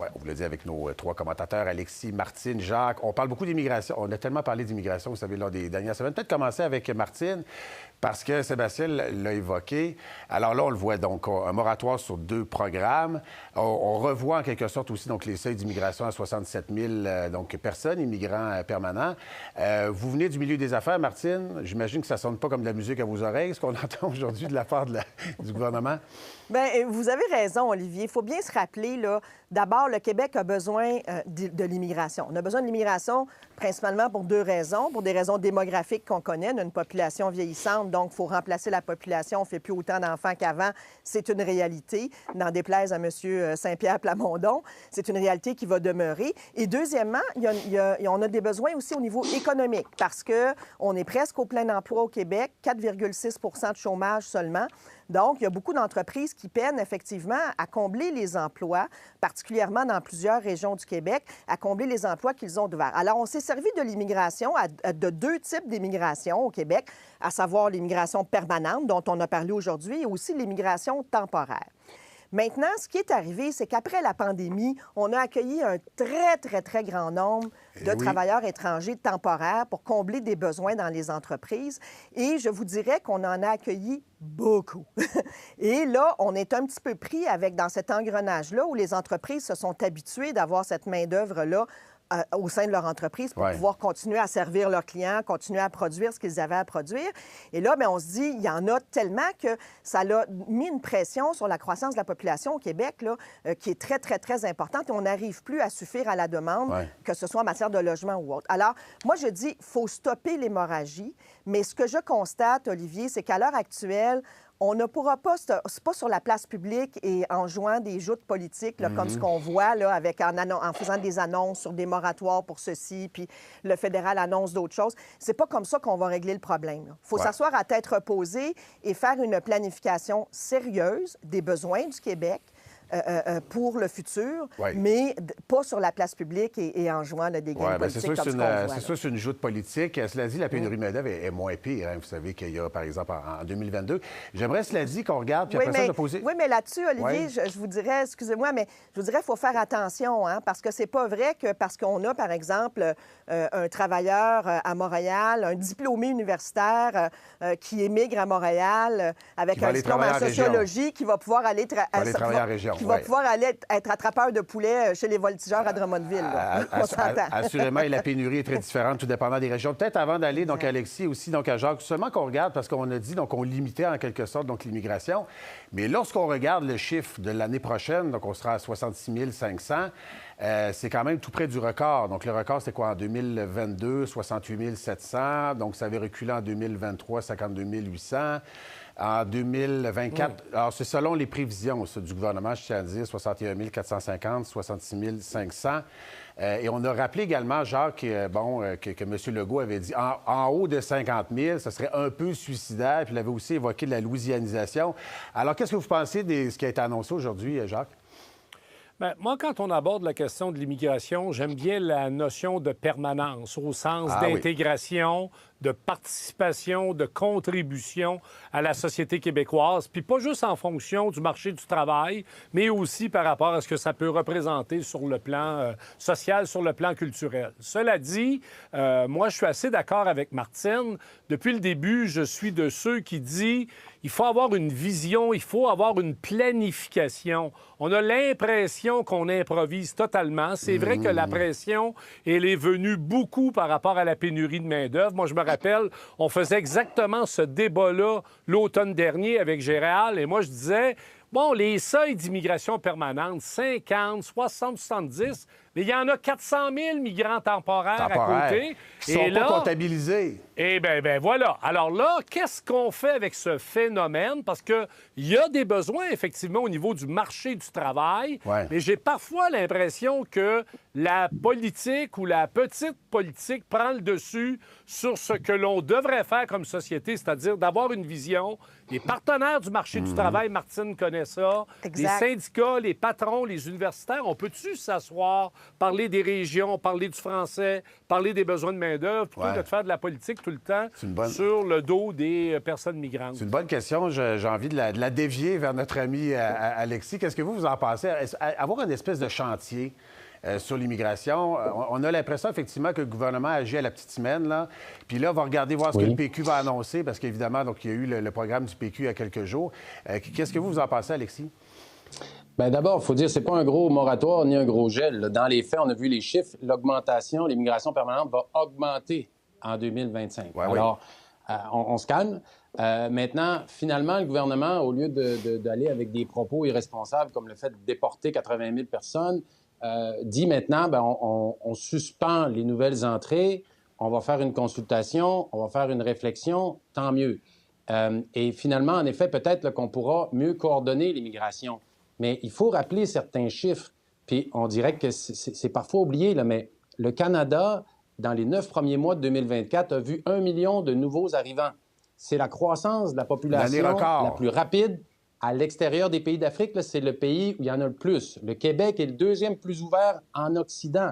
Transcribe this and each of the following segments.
Ouais, on vous l'a dit avec nos trois commentateurs, Alexis, Martine, Jacques. On parle beaucoup d'immigration. On a tellement parlé d'immigration, vous savez, lors des dernières semaines. Peut-être commencer avec Martine, parce que Sébastien l'a évoqué. Alors là, on le voit, donc, un moratoire sur 2 programmes. On revoit en quelque sorte aussi donc, les seuils d'immigration à 67 000 donc, personnes, immigrants permanents. Vous venez du milieu des affaires, Martine. J'imagine que ça ne sonne pas comme de la musique à vos oreilles, ce qu'on entend aujourd'hui de la part du gouvernement. Bien, vous avez raison, Olivier. Il faut bien se rappeler, là, d'abord, le Québec a besoin de l'immigration. On a besoin de l'immigration principalement pour 2 raisons. Pour des raisons démographiques qu'on connaît. On a une population vieillissante, donc il faut remplacer la population. On ne fait plus autant d'enfants qu'avant. C'est une réalité. N'en déplaise à M. Saint-Pierre Plamondon, c'est une réalité qui va demeurer. Et deuxièmement, on a des besoins aussi au niveau économique parce qu'on est presque au plein emploi au Québec, 4,6 de chômage seulement. Donc, il y a beaucoup d'entreprises qui peinent effectivement à combler les emplois, particulièrement dans plusieurs régions du Québec, à combler les emplois qu'ils ont ouverts. Alors, on s'est servi de l'immigration, de 2 types d'immigration au Québec, à savoir l'immigration permanente, dont on a parlé aujourd'hui, et aussi l'immigration temporaire. Maintenant, ce qui est arrivé, c'est qu'après la pandémie, on a accueilli un très, très, très grand nombre de travailleurs étrangers temporaires pour combler des besoins dans les entreprises. Et je vous dirais qu'on en a accueilli beaucoup. Et là, on est un petit peu pris dans cet engrenage-là où les entreprises se sont habituées d'avoir cette main-d'œuvre-là au sein de leur entreprise pour pouvoir continuer à servir leurs clients, continuer à produire ce qu'ils avaient à produire. Et là, bien, on se dit, il y en a tellement que ça a mis une pression sur la croissance de la population au Québec là, qui est très, très, très importante et on n'arrive plus à suffire à la demande, que ce soit en matière de logement ou autre. Alors, moi, je dis, il faut stopper l'hémorragie, mais ce que je constate, Olivier, c'est qu'à l'heure actuelle, on ne pourra pas, c'est pas sur la place publique et en jouant des joutes politiques, là, comme ce qu'on voit là, en faisant des annonces sur des moratoires pour ceci, puis le fédéral annonce d'autres choses. C'est pas comme ça qu'on va régler le problème. Il faut s'asseoir à tête reposée et faire une planification sérieuse des besoins du Québec pour le futur, mais pas sur la place publique et en jouant là, des gains politiques comme ce qu'on voit. C'est sûr, c'est une joute politique. Cela dit, la pénurie de main-d'œuvre est moins pire. Hein. Vous savez qu'il y a, par exemple, en 2022. J'aimerais, cela dit, qu'on regarde, puis après ça, je vais poser... Oui, mais là-dessus, Olivier, je vous dirais, excusez-moi, mais je vous dirais qu'il faut faire attention, hein, parce que c'est pas vrai que parce qu'on a, par exemple, un travailleur à Montréal, un diplômé universitaire qui émigre à Montréal avec un diplôme en sociologie, qui va pouvoir aller travailler en région. Qui va pouvoir aller être attrapeur de poulet chez les voltigeurs à Drummondville. Assurément, et la pénurie est très différente, tout dépendant des régions. Peut-être avant d'aller, donc, à Alexis, aussi, donc, à Jacques, seulement qu'on regarde, parce qu'on a dit, donc, on limitait en quelque sorte, donc, l'immigration. Mais lorsqu'on regarde le chiffre de l'année prochaine, donc, on sera à 66 500, c'est quand même tout près du record. Donc, le record, c'était quoi en 2022? 68 700. Donc, ça avait reculé en 2023, 52 800. En 2024, alors c'est selon les prévisions du gouvernement, je tiens à dire, 61 450, 66 500. Et on a rappelé également, Jacques, que M. Legault avait dit en haut de 50 000, ce serait un peu suicidaire. Puis il avait aussi évoqué de la louisianisation. Alors, qu'est-ce que vous pensez de ce qui a été annoncé aujourd'hui, Jacques? Bien, moi, quand on aborde la question de l'immigration, j'aime bien la notion de permanence, au sens d'intégration, de participation, de contribution à la société québécoise, puis pas juste en fonction du marché du travail, mais aussi par rapport à ce que ça peut représenter sur le plan social, sur le plan culturel. Cela dit, moi, je suis assez d'accord avec Martine. Depuis le début, je suis de ceux qui disent il faut avoir une vision, il faut avoir une planification. On a l'impression qu'on improvise totalement. C'est vrai que la pression, elle est venue beaucoup par rapport à la pénurie de main-d'œuvre. Moi, je me rappelle, on faisait exactement ce débat-là l'automne dernier avec Gérald, et moi, je disais, bon, les seuils d'immigration permanente, 50, 60, 70, mais il y en a 400 000 migrants temporaires à côté. Qui ne sont pas comptabilisés. Eh bien, voilà. Alors là, qu'est-ce qu'on fait avec ce phénomène? Parce qu'il y a des besoins, effectivement, au niveau du marché du travail, mais j'ai parfois l'impression que la politique ou la petite politique prend le dessus sur ce que l'on devrait faire comme société, c'est-à-dire d'avoir une vision. Les partenaires du marché du travail, Martine connaît ça, les syndicats, les patrons, les universitaires, on peut-tu s'asseoir, parler des régions, parler du français, parler des besoins de main-d'œuvre, plutôt que de faire de la politique tout le temps sur le dos des personnes migrantes? C'est une bonne question. J'ai envie de la dévier vers notre ami Alexis. Qu'est-ce que vous en pensez? Avoir une espèce de chantier sur l'immigration, on a l'impression effectivement que le gouvernement agit à la petite semaine, là. Puis là, on va regarder voir ce que le PQ va annoncer, parce qu'évidemment, donc, il y a eu le programme du PQ il y a quelques jours. Qu'est-ce que vous en pensez, Alexis? Bien, d'abord, il faut dire que ce n'est pas un gros moratoire ni un gros gel. Dans les faits, on a vu les chiffres. L'augmentation, l'immigration permanente va augmenter en 2025. Alors, on se calme. Maintenant, finalement, le gouvernement, au lieu d'aller avec des propos irresponsables comme le fait de déporter 80 000 personnes, dit maintenant, bien, on suspend les nouvelles entrées, on va faire une consultation, on va faire une réflexion, tant mieux. Et finalement, en effet, peut-être qu'on pourra mieux coordonner l'immigration. Mais il faut rappeler certains chiffres, puis on dirait que c'est parfois oublié, là, mais le Canada, dans les 9 premiers mois de 2024, a vu 1 million de nouveaux arrivants. C'est la croissance de la population la plus rapide. À l'extérieur des pays d'Afrique, c'est le pays où il y en a le plus. Le Québec est le deuxième plus ouvert en Occident.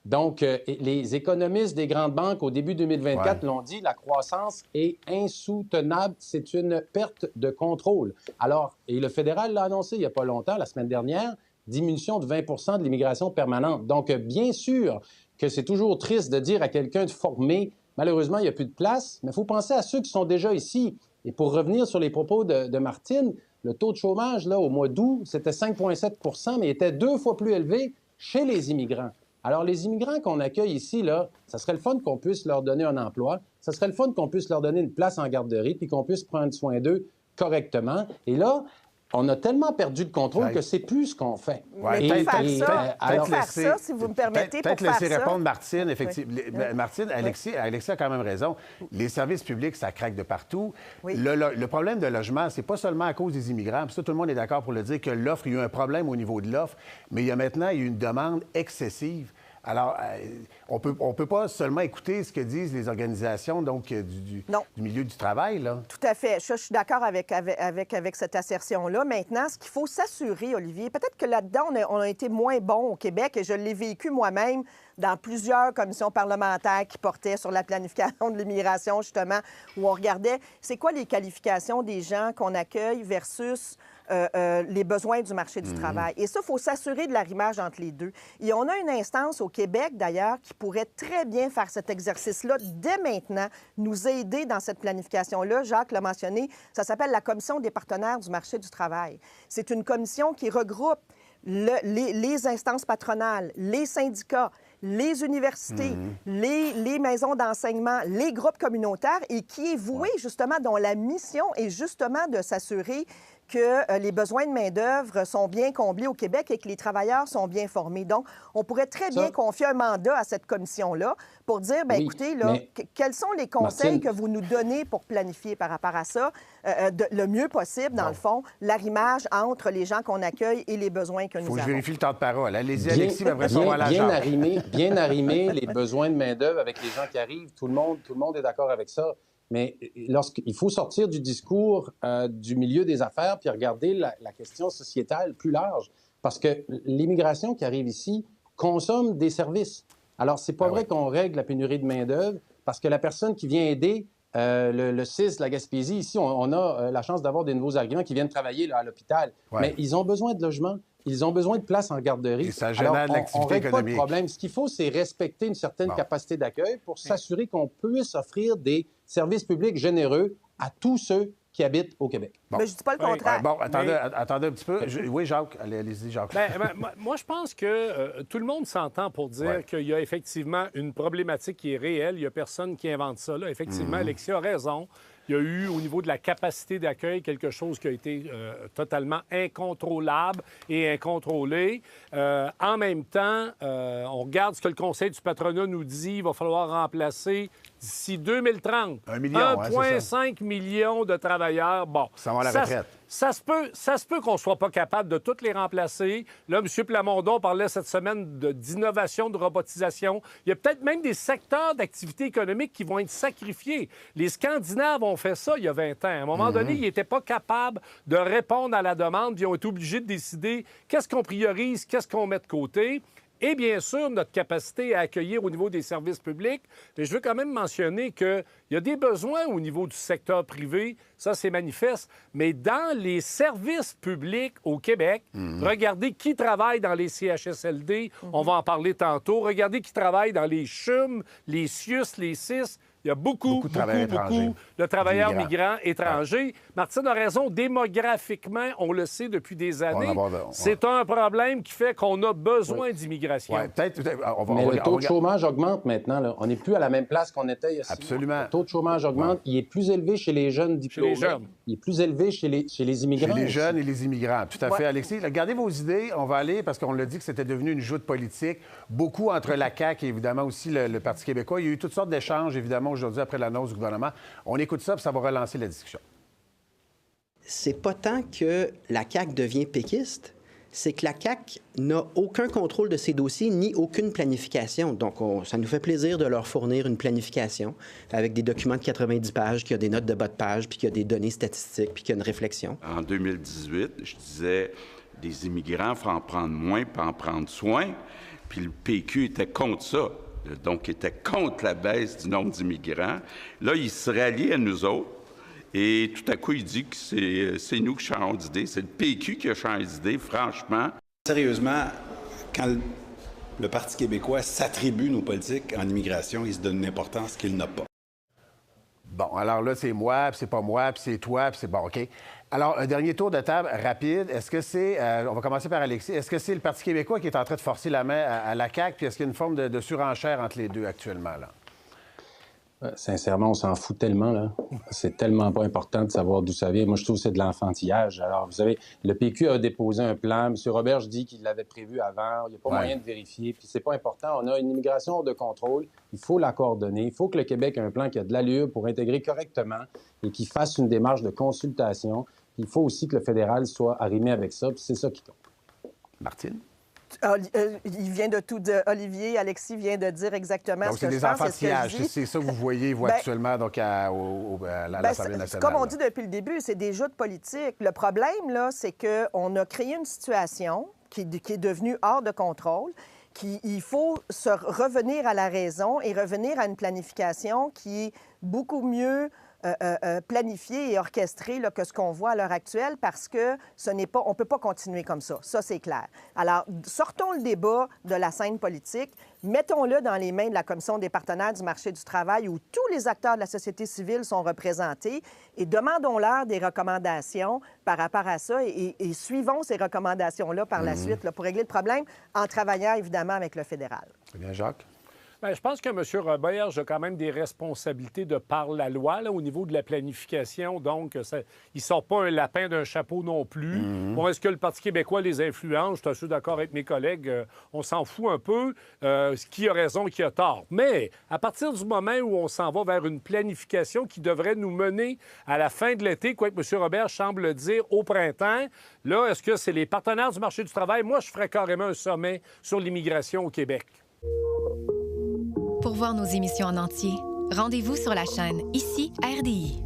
Donc, les économistes des grandes banques, au début 2024, l'ont dit, la croissance est insoutenable. C'est une perte de contrôle. Alors, et le fédéral l'a annoncé il n'y a pas longtemps, la semaine dernière, diminution de 20 de l'immigration permanente. Donc, bien sûr que c'est toujours triste de dire à quelqu'un de former, malheureusement, il n'y a plus de place, mais il faut penser à ceux qui sont déjà ici. Et pour revenir sur les propos de Martine, le taux de chômage, là, au mois d'août, c'était 5,7 mais était 2 fois plus élevé chez les immigrants. Alors, les immigrants qu'on accueille ici, là, ça serait le fun qu'on puisse leur donner un emploi, ça serait le fun qu'on puisse leur donner une place en garderie, puis qu'on puisse prendre soin d'eux correctement. Et là, on a tellement perdu le contrôle que c'est plus ce qu'on fait. Faire ça, si vous me permettez, peut-être laisser répondre Martine, effectivement. Oui. Martine, Alexis a quand même raison. Les services publics, ça craque de partout. Oui. Le problème de logement, c'est pas seulement à cause des immigrants. Puis ça, tout le monde est d'accord pour le dire que l'offre, il y a eu un problème au niveau de l'offre, mais il y a maintenant une demande excessive. Alors, on peut pas seulement écouter ce que disent les organisations donc, du milieu du travail, là. Tout à fait. Je suis d'accord avec cette assertion-là. Maintenant, ce qu'il faut s'assurer, Olivier, peut-être que là-dedans, on a été moins bon au Québec, et je l'ai vécu moi-même dans plusieurs commissions parlementaires qui portaient sur la planification de l'immigration, justement, où on regardait c'est quoi les qualifications des gens qu'on accueille versus les besoins du marché du travail. Et ça, il faut s'assurer de l'arrimage entre les deux. Et on a une instance au Québec, d'ailleurs, qui pourrait très bien faire cet exercice-là dès maintenant, nous aider dans cette planification-là. Jacques l'a mentionné, ça s'appelle la Commission des partenaires du marché du travail. C'est une commission qui regroupe les instances patronales, les syndicats, les universités, les maisons d'enseignement, les groupes communautaires et qui est vouée, justement, dont la mission est justement de s'assurer que les besoins de main-d'œuvre sont bien comblés au Québec et que les travailleurs sont bien formés. Donc, on pourrait très bien confier un mandat à cette commission-là pour dire, bien, écoutez, là, quels sont les conseils que vous nous donnez pour planifier par rapport à ça, le mieux possible, dans le fond, l'arrimage entre les gens qu'on accueille et les besoins que nous avons. Il faut que je vérifie le temps de parole. Allez-y, Alexis, mais après ça, on va à la bien arrimer les besoins de main-d'œuvre avec les gens qui arrivent. Tout le monde est d'accord avec ça. Mais il faut sortir du discours du milieu des affaires puis regarder la question sociétale plus large. Parce que l'immigration qui arrive ici consomme des services. Alors, c'est pas vrai qu'on règle la pénurie de main-d'œuvre parce que la personne qui vient aider le CIS, la Gaspésie, ici, on a la chance d'avoir des nouveaux arrivants qui viennent travailler là, à l'hôpital. Mais ils ont besoin de logement. Ils ont besoin de place en garderie. Et ça génère de l'activité économique. Pas de problème. Ce qu'il faut, c'est respecter une certaine capacité d'accueil pour s'assurer qu'on puisse offrir des services publics généreux à tous ceux qui habitent au Québec. Mais je ne dis pas le contraire. Attendez un petit peu. Oui, Jacques. Allez-y, Jacques. Moi, je pense que tout le monde s'entend pour dire qu'il y a effectivement une problématique qui est réelle. Il n'y a personne qui invente ça. Là. Effectivement, Alexis a raison. Il y a eu, au niveau de la capacité d'accueil, quelque chose qui a été totalement incontrôlable et incontrôlé. En même temps, on regarde ce que le Conseil du patronat nous dit. Il va falloir remplacer d'ici 2030 1,5 million de travailleurs. Bon, ça va à la retraite. Ça se peut qu'on ne soit pas capable de toutes les remplacer. Là, M. Plamondon parlait cette semaine d'innovation, de robotisation. Il y a peut-être même des secteurs d'activité économique qui vont être sacrifiés. Les Scandinaves ont fait ça il y a 20 ans. À un moment donné, ils n'étaient pas capables de répondre à la demande. Ils ont été obligés de décider qu'est-ce qu'on priorise, qu'est-ce qu'on met de côté. et bien sûr notre capacité à accueillir au niveau des services publics. Mais je veux quand même mentionner qu'il y a des besoins au niveau du secteur privé, ça c'est manifeste, mais dans les services publics au Québec, regardez qui travaille dans les CHSLD, on va en parler tantôt, regardez qui travaille dans les CHUM, les CIUS, les CIS. Il y a beaucoup de travailleurs migrants étrangers. Martine a raison, démographiquement, on le sait depuis des années, c'est un problème qui fait qu'on a besoin d'immigration. Ouais, mais le taux de chômage augmente maintenant. Là. On n'est plus à la même place qu'on était il y a 6 mois. Absolument. Le taux de chômage augmente. Il est plus élevé chez les jeunes diplômés. Il est plus élevé chez les immigrants. Chez les jeunes et les immigrants. Tout à fait, Alexis. Gardez vos idées. On va aller, parce qu'on l'a dit que c'était devenu une joute politique. Beaucoup entre la CAQ et évidemment aussi le Parti québécois. Il y a eu toutes sortes d'échanges, évidemment, aujourd'hui après l'annonce du gouvernement. On écoute ça, puis ça va relancer la discussion. C'est pas tant que la CAQ devient péquiste, c'est que la CAQ n'a aucun contrôle de ses dossiers ni aucune planification. Donc, ça nous fait plaisir de leur fournir une planification avec des documents de 90 pages, qui a des notes de bas de page, puis qui a des données statistiques, puis qui a une réflexion. En 2018, je disais, les immigrants, il faut en prendre moins, puis en prendre soin. Puis le PQ était contre ça. Donc, il était contre la baisse du nombre d'immigrants. Là, il se rallie à nous autres. Et tout à coup, il dit que c'est nous qui changeons d'idée. C'est le PQ qui a changé d'idée, franchement. Sérieusement, quand le Parti québécois s'attribue nos politiques en immigration, il se donne une importance qu'il n'a pas. Bon, alors là, c'est moi, puis c'est pas moi, puis c'est toi, puis c'est bon, OK. Alors, un dernier tour de table rapide. Est-ce que c'est, on va commencer par Alexis, est-ce que c'est le Parti québécois qui est en train de forcer la main à la CAQ, puis est-ce qu'il y a une forme de surenchère entre les deux actuellement, là? Sincèrement, on s'en fout tellement, là. C'est tellement pas important de savoir d'où ça vient. Moi, je trouve que c'est de l'enfantillage. Alors, vous savez, le PQ a déposé un plan. M. Roberge dit qu'il l'avait prévu avant. Il n'y a pas moyen de vérifier. Puis c'est pas important. On a une immigration hors de contrôle. Il faut la coordonner. Il faut que le Québec ait un plan qui a de l'allure pour intégrer correctement et qu'il fasse une démarche de consultation. Puis il faut aussi que le fédéral soit arrimé avec ça. Puis c'est ça qui compte. Martine? Il vient de tout dire. Olivier, Alexis vient de dire exactement donc, ce que je pense. Donc, c'est des enfantillages. C'est ça que vous voyez, vous, actuellement, donc, à l'Assemblée nationale. Comme on dit depuis le début, c'est des joutes politiques. Le problème, là, c'est qu'on a créé une situation qui est devenue hors de contrôle. Il faut se revenir à la raison et revenir à une planification qui est beaucoup mieux planifiée et orchestrée là, que ce qu'on voit à l'heure actuelle parce que on ne peut pas continuer comme ça. Ça, c'est clair. Alors, sortons le débat de la scène politique, mettons-le dans les mains de la Commission des partenaires du marché du travail où tous les acteurs de la société civile sont représentés et demandons-leur des recommandations par rapport à ça et suivons ces recommandations-là par la suite là, pour régler le problème en travaillant évidemment avec le fédéral. Très bien, Jacques. Bien, je pense que M. Roberge a quand même des responsabilités de par la loi là, au niveau de la planification. Donc, il ne sort pas un lapin d'un chapeau non plus. Bon, est-ce que le Parti québécois les influence? Je suis assez d'accord avec mes collègues. On s'en fout un peu. Qui a raison, qui a tort. Mais à partir du moment où on s'en va vers une planification qui devrait nous mener à la fin de l'été, quoi que M. Roberge semble le dire, au printemps, là, est-ce que c'est les partenaires du marché du travail? Moi, je ferais carrément un sommet sur l'immigration au Québec. Pour voir nos émissions en entier, rendez-vous sur la chaîne Ici RDI.